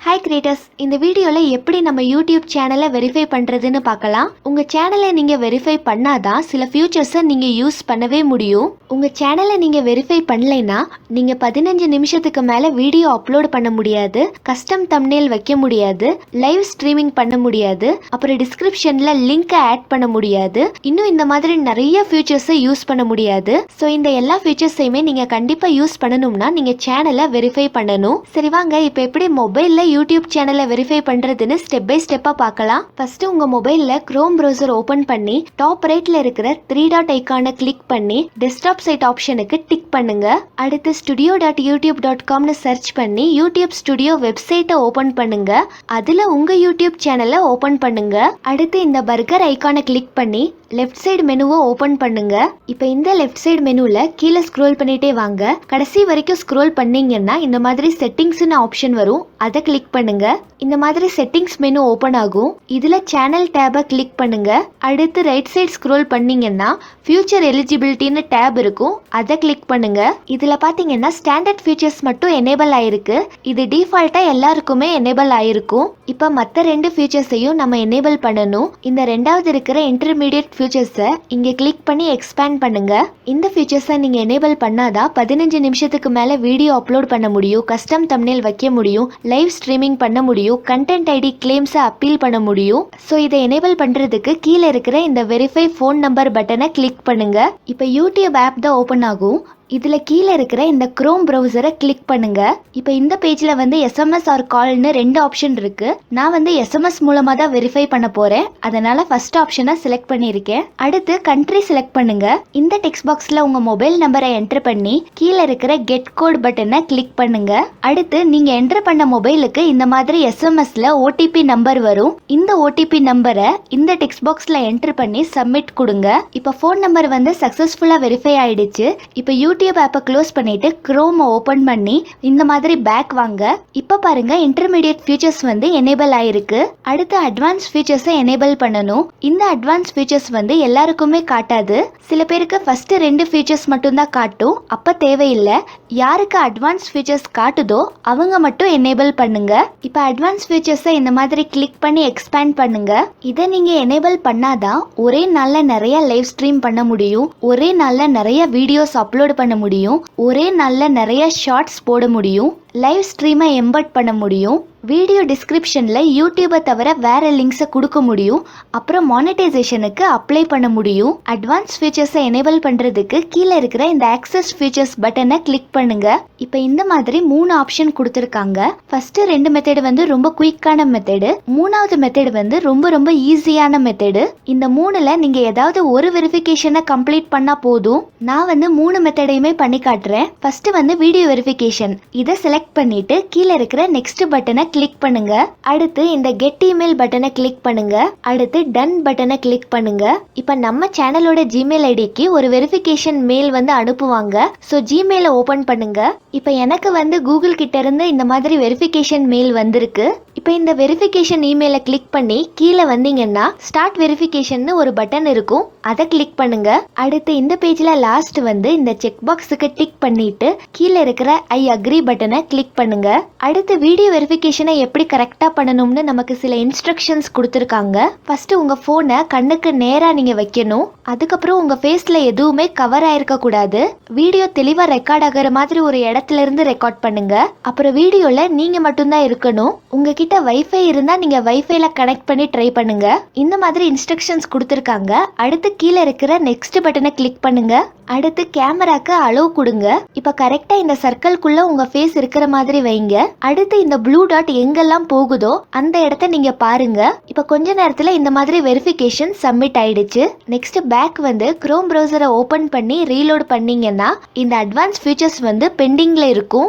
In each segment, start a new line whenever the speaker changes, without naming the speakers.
Hi creators, இந்த வீடியோவில் எப்படி நம்ம யூடியூப் சேனலை வெரிஃபை பண்ணுறதுன்னு பார்க்கலாம். உங்கள் சேனலை நீங்கள் வெரிஃபை பண்ணாதான் சில ஃபியூச்சர்ஸை நீங்கள் யூஸ் பண்ணவே முடியும். உங்கள் சேனலை நீங்கள் வெரிஃபை பண்ணலைன்னா நீங்கள் 15 நிமிஷத்துக்கு மேலே வீடியோ அப்லோட் பண்ண முடியாது, கஸ்டம் தம்ப்நெயில் வைக்க முடியாது, லைவ் ஸ்ட்ரீமிங் பண்ண முடியாது, அப்புறம் டிஸ்கிரிப்ஷனில் லிங்கை ஆட் பண்ண முடியாது. இன்னும் இந்த மாதிரி நிறைய ஃபியூச்சர்ஸை யூஸ் பண்ண முடியாது. ஸோ இந்த எல்லா ஃபியூச்சர்ஸையுமே நீங்கள் கண்டிப்பாக யூஸ் பண்ணணும்னா நீங்கள் சேனலை வெரிஃபை பண்ணணும். சரி வாங்க, இப்போ எப்படி மொபைலில் யூடியூப் சேனலை வெரிஃபை பண்றதுன்னு ஸ்டெப் பை ஸ்டெப்பா பார்க்கலாம். ஃபர்ஸ்ட் உங்க மொபைல்ல குரோம் ப்ரௌசர் ஓபன் பண்ணி டாப் ரைட்ல இருக்கிற 3 டாட் ஐகானை கிளிக் பண்ணி டெஸ்க்டாப் சைட் ஆப்ஷனுக்கு டிக் பண்ணுங்க. அடுத்து studio.youtube.comனு சர்ச் பண்ணி யூடியூப் ஸ்டுடியோ வெப்சைட்டை ஓபன் பண்ணுங்க. அதுல உங்க யூடியூப் சேனலை ஓபன் பண்ணுங்க. அடுத்து இந்த பர்கர் ஐகானை கிளிக் பண்ணி லெஃப்ட் சைடு மெனுவை ஓபன் பண்ணுங்க. இப்போ இந்த லெஃப்ட் சைடு மெனுல கீழே ஸ்க்ரோல் பண்ணிட்டே வாங்க. கடைசி வரைக்கும் ஸ்க்ரோல் பண்ணீங்கன்னா இந்த மாதிரி செட்டிங்ஸ்னு ஆப்ஷன் வரும், அதை கிளிக் பண்ணுங்க. இந்த மாதிரி செட்டிங்ஸ் மெனு ஓபன் ஆகும். இதுல சேனல் டேபை கிளிக் பண்ணுங்க. அடுத்து ரைட் சைடு ஸ்க்ரோல் பண்ணீங்கன்னா ஃபியூச்சர் எலிஜிபிலிட்டின்னு டேப் இருக்கும், அதை கிளிக் பண்ணுங்க. இதுல பாத்தீங்கன்னா ஸ்டாண்டர்ட் ஃபீச்சர்ஸ் மட்டும் எனேபிள் ஆயிருக்கு. இது டிஃபால்ட்டா எல்லாருக்குமே எனேபிள் ஆயிருக்கும். இப்போ மற்ற 2 ஃபீச்சர்ஸையும் நம்ம எனேபிள் பண்ணணும். இந்த ரெண்டாவது இருக்கிற இன்டர்மீடியட் ஃபீச்சர்ஸை இங்கே கிளிக் பண்ணி எக்ஸ்பேண்ட் பண்ணுங்க. இந்த ஃபீச்சர்ஸை நீங்கள் எனேபிள் பண்ணாதான் 15 நிமிஷத்துக்கு மேலே வீடியோ அப்லோட் பண்ண முடியும், கஸ்டம் தம்ப்நெயில் வைக்க முடியும், லைவ் ஸ்ட்ரீமிங் பண்ண முடியும், கண்டென்ட் ஐடி கிளைம்ஸை அப்பீல் பண்ண முடியும். ஸோ இதை எனேபிள் பண்ணுறதுக்கு கீழே இருக்கிற இந்த வெரிஃபை ஃபோன் நம்பர் பட்டனை கிளிக் பண்ணுங்க. இப்போ யூடியூப் ஆப் தான் ஓப்பன் ஆகும். இதுல கீழே இருக்கிற இந்த குரோம் ப்ரௌசரை கிளிக் பண்ணுங்க. இப்போ இந்த பேஜ்ல வந்து எஸ்எம்எஸ் ஆர் கால்னு 2 ஆப்ஷன் இருக்கு. நான் வந்து எஸ்எம்எஸ் மூலமா தான் வெரிஃபை பண்ண போறேன், அதனால ஃபர்ஸ்ட் ஆப்ஷனை செலக்ட் பண்ணியிருக்கேன். அடுத்து கண்ட்ரி செலக்ட் பண்ணுங்க. இந்த டெக்ஸ்ட் பாக்ஸ்ல உங்க மொபைல் நம்பரை என்டர் பண்ணி கீழே இருக்கிற கெட் கோட் பட்டனை கிளிக் பண்ணுங்க. அடுத்து நீங்க என்டர் பண்ண மொபைலுக்கு இந்த மாதிரி எஸ்எம்எஸ்ல ஓடிபி நம்பர் வரும். இந்த ஓடிபி நம்பரை இந்த டெக்ஸ்ட் பாக்ஸ்ல என்டர் பண்ணி சப்மிட் கொடுங்க. இப்போ ஃபோன் நம்பர் வந்து சக்சஸ்ஃபுல்லா வெரிஃபை ஆயிடுச்சு. இப்போ யூடியூப் ஆப்பை க்ளோஸ் பண்ணிட்டு குரோம் ஓபன் பண்ணி இந்த மாதிரி பேக் வாங்க. இப்ப பாருங்க, இன்டர்மீடியட் ஃபீச்சர்ஸ் வந்து எனேபிள் ஆயிருக்கு. அடுத்து அட்வான்ஸ் ஃபீச்சர்ஸை எனேபிள் பண்ணணும். இந்த அட்வான்ஸ் ஃபீச்சர்ஸ் வந்து எல்லாருக்குமே காட்டாது. சில பேருக்கு ஃபர்ஸ்ட் 2 ஃபீச்சர்ஸ் மட்டும் தான் காட்டும், அப்ப தேவையில்லை. யாருக்கு அட்வான்ஸ் ஃபீச்சர்ஸ் காட்டுதோ அவங்க மட்டும் எனேபிள் பண்ணுங்க. இப்ப அட்வான்ஸ் ஃபீச்சர்ஸை இந்த மாதிரி கிளிக் பண்ணி எக்ஸ்பேண்ட் பண்ணுங்க. இதை நீங்க எனேபிள் பண்ணாதான் ஒரே நாள்ல நிறைய லைவ் ஸ்ட்ரீம் பண்ண முடியும், ஒரே நாள்ல நிறைய வீடியோஸ் அப்லோட் பண்ண முடியும், ஒரே நாள்ல நிறைய ஷார்ட்ஸ் போட முடியும், லைவ் ஸ்ட்ரீமை எம்பட் பண்ண முடியும், வீடியோ டிஸ்கிரிப்ஷன்ல யூடியூபை தவிர வேற லிங்க்ஸை கொடுக்க முடியும், அப்புறம் மானிட்டைசேஷனுக்கு அப்ளை பண்ண முடியும். அட்வான்ஸ் ஃபீச்சர்ஸை எனேபிள் பண்றதுக்கு கீழே இருக்கிற இந்த ஆக்சஸ் ஃபீச்சர்ஸ் பட்டனை கிளிக் பண்ணுங்க. இப்போ இந்த மாதிரி 3 ஆப்ஷன் கொடுத்துருக்காங்க. ஃபர்ஸ்ட் 2 மெத்தட் வந்து ரொம்ப குயிக்கான மெத்தடு, 3வது மெத்தட் வந்து ரொம்ப ஈஸியான மெத்தடு. இந்த 3ல நீங்க ஏதாவது ஒரு வெரிஃபிகேஷனை கம்ப்ளீட் பண்ணா போதும். நான் வந்து 3 மெத்தடையுமே பண்ணி காட்டுறேன். ஃபர்ஸ்ட் வந்து வீடியோ வெரிஃபிகேஷன். இதை செலக்ட் பண்ணிட்டு கீழே இருக்கிற நெக்ஸ்ட் பட்டனை கிளிக் பண்ணுங்க. அடுத்து இந்த கெட் இமெயில் பட்டனை கிளிக் பண்ணுங்க. அடுத்து டன் பட்டனை கிளிக் பண்ணுங்க. இப்ப நம்ம சேனலோட ஜிமெயில் ஐடிக்கு ஒரு வெரிஃபிகேஷன் மெயில் வந்து அனுப்புவாங்க. ஸோ ஜிமெயிலை ஓபன் பண்ணுங்க. இப்ப எனக்கு வந்து கூகுள் கிட்ட இருந்து இந்த மாதிரி வெரிஃபிகேஷன் மெயில் வந்திருக்கு. இப்போ இந்த வெரிஃபிகேஷன் இமெயிலை கிளிக் பண்ணி கீழே வந்தீங்கன்னா ஸ்டார்ட் வெரிஃபிகேஷன் ஒரு பட்டன் இருக்கும், அதை கிளிக் பண்ணுங்க. அடுத்து இந்த பேஜ்ல லாஸ்ட் வந்து இந்த செக் பாக்ஸுக்கு டிக் பண்ணிட்டு கீழே இருக்கிற ஐ அக்ரி பட்டனை கிளிக் பண்ணுங்க. அடுத்து வீடியோ வெரிஃபிகேஷனை எப்படி கரெக்டா பண்ணணும்னு நமக்கு சில இன்ஸ்ட்ரக்ஷன்ஸ் கொடுத்துருக்காங்க. ஃபர்ஸ்ட் உங்க போனை கண்ணுக்கு நேரா நீங்க வைக்கணும். அதுக்கப்புறம் உங்க ஃபேஸ்ல எதுவுமே கவர் ஆயிருக்க கூடாது. வீடியோ தெளிவா ரெக்கார்ட் ஆகிற மாதிரி ஒரு இடத்துல இருந்து ரெக்கார்ட் பண்ணுங்க. அப்புறம் வீடியோல நீங்க மட்டும்தான் இருக்கணும். உங்ககிட்ட வைஃபை இருந்தா நீங்க வைஃபைல கனெக்ட் பண்ணி ட்ரை பண்ணுங்க. இந்த மாதிரி இன்ஸ்ட்ரக்ஷன்ஸ் கொடுத்துருக்காங்க. அடுத்து கீழே இருக்கிற நெக்ஸ்ட் பட்டனை கிளிக் பண்ணுங்க. அடுத்து கேமராக்கு அலோவ் கொடுங்க. இப்ப கரெக்டா இந்த சர்க்கிள்குள்ள உங்க ஃபேஸ் இருக்கிற மாதிரி வைங்க. அடுத்து இந்த ப்ளூ டாட் எங்கெல்லாம் போகுதோ அந்த இடத்த நீங்க பாருங்க. இப்ப கொஞ்ச நேரத்துல இந்த மாதிரி வெரிஃபிகேஷன் சப்மிட் ஆயிடுச்சு. நெக்ஸ்ட் பேக் வந்து குரோம் ப்ரௌசரை ஓபன் பண்ணி ரீலோட் பண்ணீங்கன்னா இந்த அட்வான்ஸ் ஃபீச்சர்ஸ் வந்து பெண்டிங்ல இருக்கும்.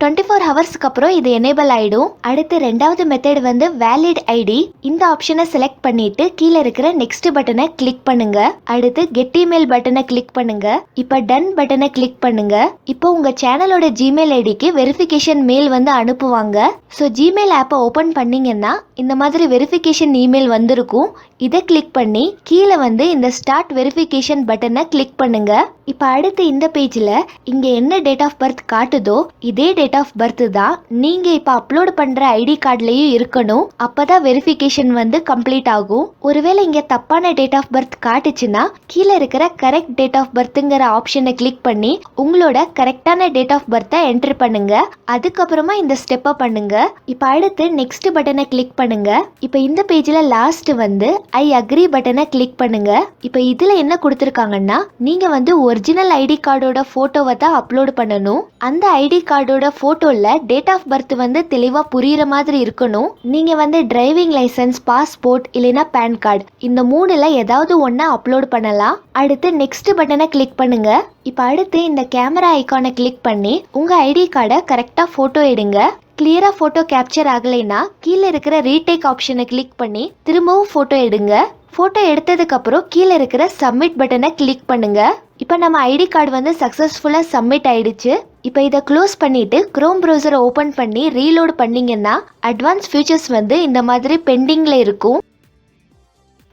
24 ஹவர்ஸ்க்கு அப்புறம் இது எனேபிள் ஆயிடும். அடுத்து 2வது மெத்தட் வந்து வேலிட் ஐடி. இந்த ஆப்ஷனை செலக்ட் பண்ணிட்டு கீழே இருக்கிற நெக்ஸ்ட் பட்டனை கிளிக் பண்ணுங்க. அடுத்து கெட் இமெயில் பட்டனை கிளிக் பண்ணுங்க. இப்ப டன் பட்டனை கிளிக் பண்ணுங்க. இப்போ உங்க சேனலோட ஜிமெயில் ஐடிக்கு வெரிஃபிகேஷன் மெயில் வந்து அனுப்புவாங்க. ஸோ ஜிமெயில் ஆப்பை ஓபன் பண்ணீங்கன்னா இந்த மாதிரி வெரிஃபிகேஷன் இமெயில் வந்திருக்கும். இதை கிளிக் பண்ணி கீழே வந்து இந்த ஸ்டார்ட் வெரிஃபிகேஷன் பட்டனை கிளிக் பண்ணுங்க. இப்போ அடுத்து இந்த பேஜில் இங்கே என்ன டேட் ஆஃப் பர்த் காட்டுதோ இதே டேட் ஆஃப் பர்த் தான் நீங்கள் இப்போ அப்லோட் பண்ணுற ஐடி கார்ட்லேயும் இருக்கணும். அப்போ தான் வெரிஃபிகேஷன் வந்து கம்ப்ளீட் ஆகும். ஒருவேளை இங்கே தப்பான டேட் ஆஃப் பர்த் காட்டுச்சுன்னா கீழே இருக்கிற கரெக்ட் டேட் ஆஃப் பர்த்துங்கிற ஆப்ஷனை கிளிக் பண்ணி உங்களோட கரெக்டான டேட் ஆஃப் பர்த்தை என்டர் பண்ணுங்க. அதுக்கப்புறமா இந்த ஸ்டெப்பை பண்ணுங்க. இப்போ அடுத்து நெக்ஸ்ட் பட்டனை கிளிக் பண்ணுங்க. இப்போ இந்த பேஜில் லாஸ்ட் வந்து ஐ அக்ரி பட்டனை கிளிக் பண்ணுங்க. இப்போ இதில் என்ன கொடுத்துருக்காங்கன்னா நீங்கள் வந்து ஒரிஜினல் ஐடி கார்டோட போட்டோவை தான் அப்லோட் பண்ணணும். அந்த ஐடி கார்டோட போட்டோல டேட் ஆஃப் பர்த் வந்து தெளிவா புரியுற மாதிரி இருக்கணும். நீங்க வந்து டிரைவிங் லைசன்ஸ், பாஸ்போர்ட் இல்லைன்னா பேன் கார்டு இந்த மூணுல ஏதாவது ஒன்றை அப்லோட் பண்ணலாம். அடுத்து நெக்ஸ்ட் பட்டனை கிளிக் பண்ணுங்க. இப்போ அடுத்து இந்த கேமரா ஐக்கானை கிளிக் பண்ணி உங்க ஐடி கார்டை கரெக்டா போட்டோ எடுங்க. கிளியரா போட்டோ கேப்சர் ஆகலைன்னா கீழே இருக்கிற ரீடேக் ஆப்ஷனை கிளிக் பண்ணி திரும்பவும் போட்டோ எடுங்க. போட்டோ எடுத்ததுக்கு அப்புறம் கீழே இருக்கிற சப்மிட் பட்டனை கிளிக் பண்ணுங்க. இப்போ நம்ம ஐடி கார்டு வந்து சக்ஸஸ்ஃபுல்லாக சப்மிட் ஆயிடுச்சு. இப்போ இதை க்ளோஸ் பண்ணிட்டு குரோம் ப்ரௌசரை ஓப்பன் பண்ணி ரீலோட் பண்ணீங்கன்னா அட்வான்ஸ் ஃபீச்சர்ஸ் வந்து இந்த மாதிரி பெண்டிங்கில் இருக்கும்.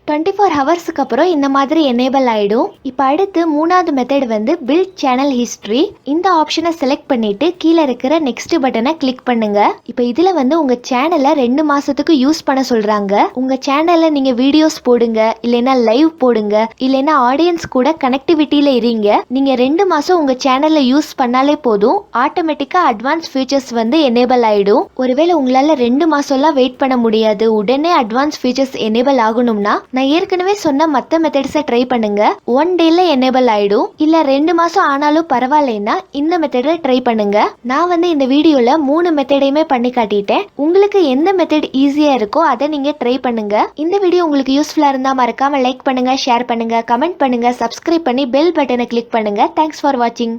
24 ஹவர்ஸுக்கு அப்புறம் இந்த மாதிரி எனேபிள் ஆகிடும். இப்போ அடுத்து மூணாவது மெத்தட் வந்து பில்ட் சேனல் ஹிஸ்ட்ரி. இந்த ஆப்ஷனை செலக்ட் பண்ணிட்டு கீழே இருக்கிற நெக்ஸ்ட் பட்டனை கிளிக் பண்ணுங்க. இப்போ இதில் வந்து உங்கள் சேனலை 2 மாதத்துக்கு யூஸ் பண்ண சொல்கிறாங்க. உங்கள் சேனலில் நீங்கள் வீடியோஸ் போடுங்க, இல்லைன்னா லைவ் போடுங்க, இல்லைன்னா ஆடியன்ஸ் கூட கனெக்டிவிட்டியில் இருங்க. நீங்கள் 2 மாதம் உங்கள் சேனலை யூஸ் பண்ணாலே போதும், ஆட்டோமேட்டிக்காக அட்வான்ஸ் ஃபீச்சர்ஸ் வந்து எனேபிள் ஆகிடும். ஒருவேளை உங்களால் 2 மாதம்லாம் வெயிட் பண்ண முடியாது, உடனே அட்வான்ஸ் ஃபீச்சர்ஸ் எனேபிள் ஆகணும்னா நான் ஏற்கனவே சொன்ன மற்ற மெத்தட்ஸை ட்ரை பண்ணுங்க. 1 டேல எனேபிள் ஆயிடும். இல்ல 2 மாசம் ஆனாலும் பரவாயில்லைன்னா இந்த மெத்தடை ட்ரை பண்ணுங்க. நான் வந்து இந்த வீடியோல 3 மெத்தடையுமே பண்ணி காட்டிட்டேன். உங்களுக்கு எந்த மெத்தட் ஈஸியா இருக்கோ அதை நீங்க ட்ரை பண்ணுங்க. இந்த வீடியோ உங்களுக்கு யூஸ்ஃபுல்லா இருந்தா மறக்காம லைக் பண்ணுங்க, ஷேர் பண்ணுங்க, கமெண்ட் பண்ணுங்க, சப்ஸ்கிரைப் பண்ணி பெல் பட்டனை கிளிக் பண்ணுங்க. தேங்க்ஸ் ஃபார் வாட்சிங்.